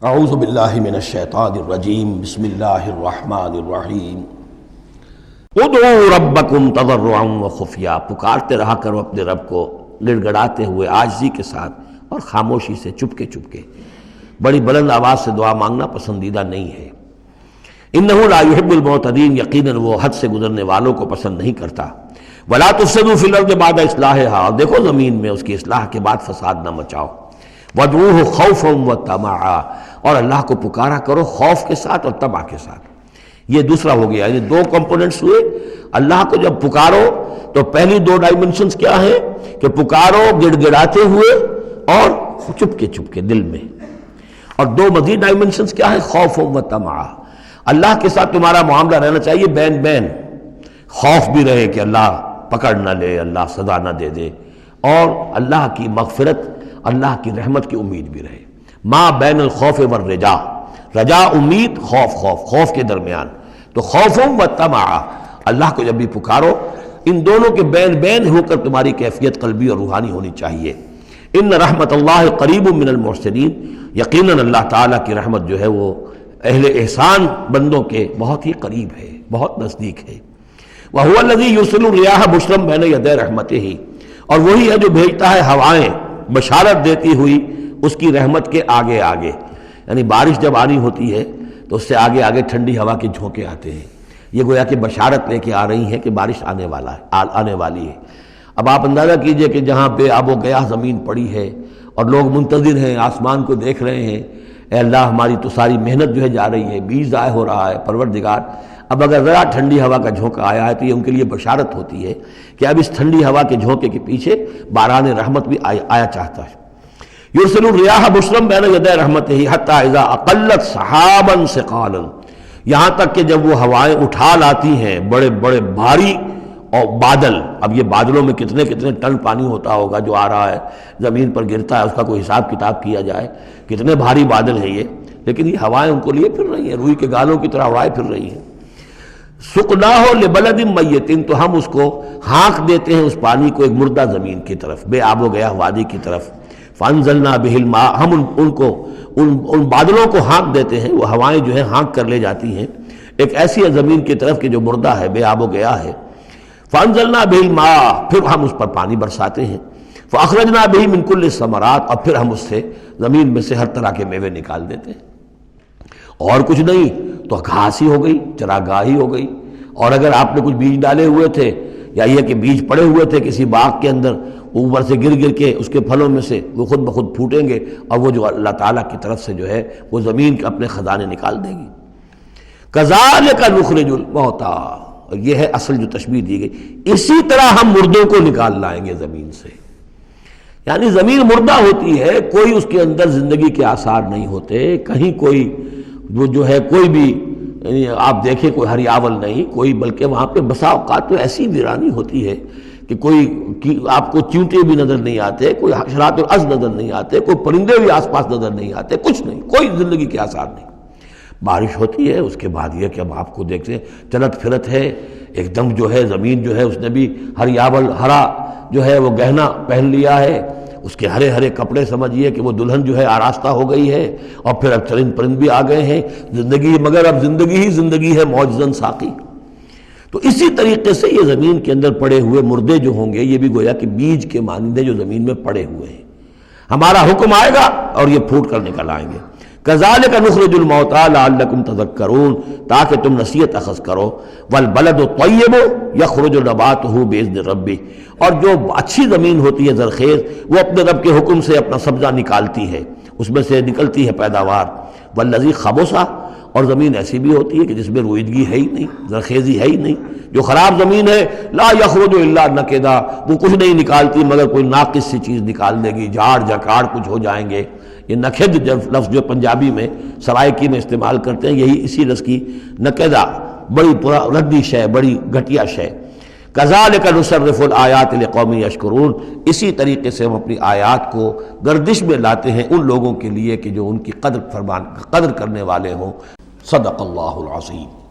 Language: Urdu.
اعوذ باللہ من الشیطان الرجیم بسم اللہ الرحمن الرحیم ادعوا ربکم تضرعا وخفیا، پکارتے رہا کرو اپنے رب کو گڑ گڑاتے ہوئے، عاجزی کے ساتھ اور خاموشی سے، چپکے چپکے۔ بڑی بلند آواز سے دعا مانگنا پسندیدہ نہیں ہے۔ انہ لا یحب المعتدین، یقیناً وہ حد سے گزرنے والوں کو پسند نہیں کرتا۔ ولا تفسدوا فی الارض بعد اصلاحها، اور دیکھو زمین میں اس کی اصلاح کے بعد فساد نہ مچاؤ۔ وادعوہ خوفا وطمعا، اور اللہ کو پکارا کرو خوف کے ساتھ اور طمع کے ساتھ۔ یہ دوسرا ہو گیا، یہ دو کمپوننٹس ہوئے۔ اللہ کو جب پکارو تو پہلی دو ڈائمنشنز کیا ہیں کہ پکارو گڑ گڑاتے ہوئے اور چپکے چپکے دل میں، اور دو مزید ڈائمنشنز کیا ہیں، خوف و طمع۔ اللہ کے ساتھ تمہارا معاملہ رہنا چاہیے بین بین، خوف بھی رہے کہ اللہ پکڑ نہ لے، اللہ سزا نہ دے دے، اور اللہ کی مغفرت، اللہ کی رحمت کی امید بھی رہے۔ ما بین الخوف والرجا، رجا امید، خوف خوف کے درمیان، تو خوف و طمع۔ اللہ کو جب بھی پکارو ان دونوں کے بین بین ہو کر تمہاری کیفیت قلبی اور روحانی ہونی چاہیے۔ ان رحمت اللہ قریب من المحسنین، یقیناً اللہ تعالیٰ کی رحمت جو ہے وہ اہل احسان بندوں کے بہت ہی قریب ہے، بہت نزدیک ہے۔ وَهُوَ الَّذِي يُرْسِلُ الرِّيَاحَ بُشْرًا بَيْنَ يَدَيْ رَحْمَتِهِ، اور وہی ہے جو بھیجتا ہے ہوائیں بشارت دیتی ہوئی اس کی رحمت کے آگے آگے، یعنی بارش جب آنی ہوتی ہے تو اس سے آگے آگے ٹھنڈی ہوا کے جھونکے آتے ہیں، یہ گویا کہ بشارت لے کے آ رہی ہیں کہ بارش آنے والی ہے۔ اب آپ اندازہ کیجئے کہ جہاں پہ آب و گیاہ زمین پڑی ہے اور لوگ منتظر ہیں، آسمان کو دیکھ رہے ہیں، اے اللہ ہماری تو ساری محنت جو ہے جا رہی ہے، بیج ضائع ہو رہا ہے، پروردگار اب اگر ذرا ٹھنڈی ہوا کا جھونکا آیا ہے تو یہ ان کے لیے بشارت ہوتی ہے کہ اب اس ٹھنڈی ہوا کے جھونکے کے پیچھے باران رحمت بھی آیا چاہتا ہے۔ یرسل الریاح بشرا بین یدی رحمتہ حتی اذا اقلت سحابا ثقالا، یہاں تک کہ جب وہ ہوائیں اٹھا لاتی ہیں بڑے بڑے بھاری اور بادل، اب یہ بادلوں میں کتنے کتنے ٹن پانی ہوتا ہوگا جو آ رہا ہے زمین پر گرتا ہے، اس کا کوئی حساب کتاب کیا جائے کتنے بھاری بادل ہیں یہ، لیکن یہ ہوائیں ان کو لیے پھر رہی ہیں، روئی کے گالوں کی طرح ہوائیں پھر رہی ہیں۔ سقناہ لبلد میت، تو ہم اس کو ہانک دیتے ہیں اس پانی کو ایک مردہ زمین کی طرف، بے آب و گیا وادی کی طرف۔ فانزلنا بہ الماء، ہم ان بادلوں کو ہانک دیتے ہیں، وہ ہوائیں جو ہیں ہانک کر لے جاتی ہیں ایک ایسی زمین کی طرف کہ جو مردہ ہے، بے آب و گیا ہے۔ فانزلنا بہ الماء، پھر ہم اس پر پانی برساتے ہیں۔ فاخرجنا بہ من کل الثمرات، اور پھر ہم اس سے زمین میں سے ہر طرح کے میوے نکال دیتے ہیں۔ اور کچھ نہیں تو گھاس ہی ہو گئی، چراگاہی ہو گئی، اور اگر آپ نے کچھ بیج ڈالے ہوئے تھے یا یہ کہ بیج پڑے ہوئے تھے کسی باغ کے اندر، اوپر سے گر گر کے اس کے پھلوں میں سے وہ خود بخود پھوٹیں گے، اور وہ جو اللہ تعالیٰ کی طرف سے جو ہے وہ زمین کے اپنے خزانے نکال دے گی۔ کذالک نخرج الموتیٰ، اور یہ ہے اصل جو تشبیہ دی گئی، اسی طرح ہم مردوں کو نکال لائیں گے زمین سے۔ یعنی زمین مردہ ہوتی ہے، کوئی اس کے اندر زندگی کے آثار نہیں ہوتے، کہیں کوئی وہ جو ہے کوئی بھی آپ دیکھیں کوئی ہریاول نہیں کوئی، بلکہ وہاں پہ بسا اوقات تو ایسی ویرانی ہوتی ہے کہ کوئی آپ کو چیونٹے بھی نظر نہیں آتے، کوئی حشرات الارض نظر نہیں آتے، کوئی پرندے بھی آس پاس نظر نہیں آتے، کچھ نہیں، کوئی زندگی کے آثار نہیں۔ بارش ہوتی ہے، اس کے بعد یہ کہ اب آپ کو دیکھتے ہیں چلت پھرت ہے، ایک دم جو ہے زمین جو ہے اس نے بھی ہریاول ہرا جو ہے وہ گہنا پہن لیا ہے، اس کے ہرے ہرے کپڑے سمجھیے کہ وہ دلہن جو ہے آراستہ ہو گئی ہے، اور پھر اب چرند پرند بھی آ گئے ہیں، زندگی مگر اب زندگی ہی زندگی ہے، معجزاً ساقی۔ تو اسی طریقے سے یہ زمین کے اندر پڑے ہوئے مردے جو ہوں گے یہ بھی گویا کہ بیج کے مانندے جو زمین میں پڑے ہوئے ہیں، ہمارا حکم آئے گا اور یہ پھوٹ کر نکل آئیں گے۔ کذالک نخرج الموتیٰ لعلکم تذکرون، تاکہ تم نصیحت اخذ کرو۔ والبلد الطیب یخرج نباتہ باذن ربہ، اور جو اچھی زمین ہوتی ہے زرخیز، وہ اپنے رب کے حکم سے اپنا سبزہ نکالتی ہے، اس میں سے نکلتی ہے پیداوار۔ والذی خبث، اور زمین ایسی بھی ہوتی ہے کہ جس میں رویدگی ہے ہی نہیں، زرخیزی ہے ہی نہیں، جو خراب زمین ہے لا یخرج الا نکدا، وہ کچھ نہیں نکالتی مگر کوئی ناقص سی چیز نکال دے گی، جھاڑ جھکاڑ کچھ ہو جائیں گے۔ یہ نکھد لفظ جو پنجابی میں سرائکی میں استعمال کرتے ہیں، یہی اسی لفظ کی نکدہ، بڑی ردی شے، بڑی گھٹیا شے۔ کذالک نصرف الآیات لقوم یشکرون، اسی طریقے سے ہم اپنی آیات کو گردش میں لاتے ہیں ان لوگوں کے لیے کہ جو ان کی قدر کرنے والے ہوں۔ صدق اللہ العظیم۔